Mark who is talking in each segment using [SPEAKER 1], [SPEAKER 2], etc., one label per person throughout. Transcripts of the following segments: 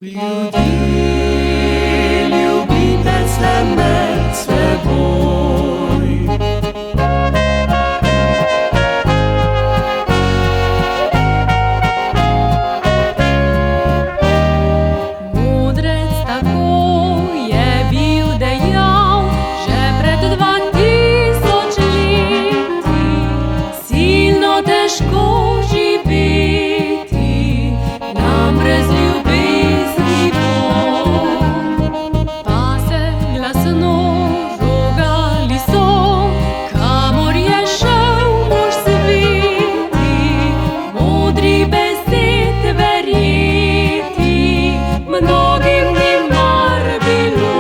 [SPEAKER 1] Ljudi, ljubite se med seboj.
[SPEAKER 2] Mudrec tako je bil dejal že pred 2000 leti. Silno težko živeti nam brez ljubezni bo. Pa se glasno rogali so, kamor je šel mož sveti. Modri besed verjeti mnogim ni mar bilo.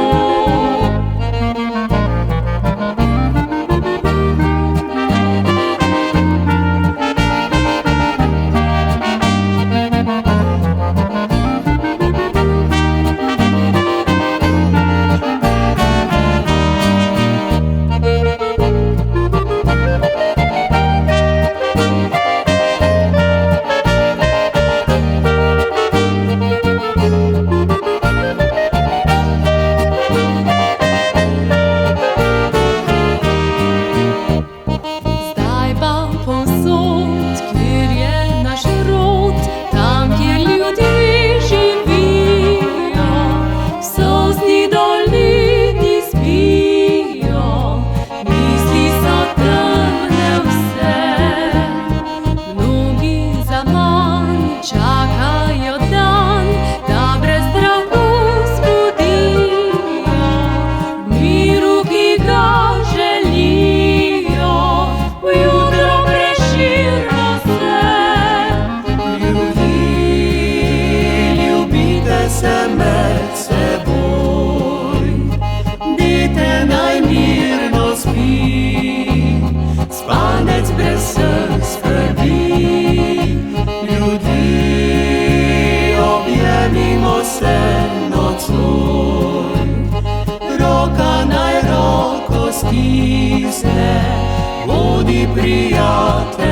[SPEAKER 2] Čakajo dan, da brez strahu zbudijo miru, ki ga želijo, v jutro preširno se.
[SPEAKER 1] Ljudi, ljubite se med seboj. Dite naj mirno spi, spanec brez vseh skrbi. Ljudi, objemimo se nocoj, roka naj roko stisne, bodi prijatelj.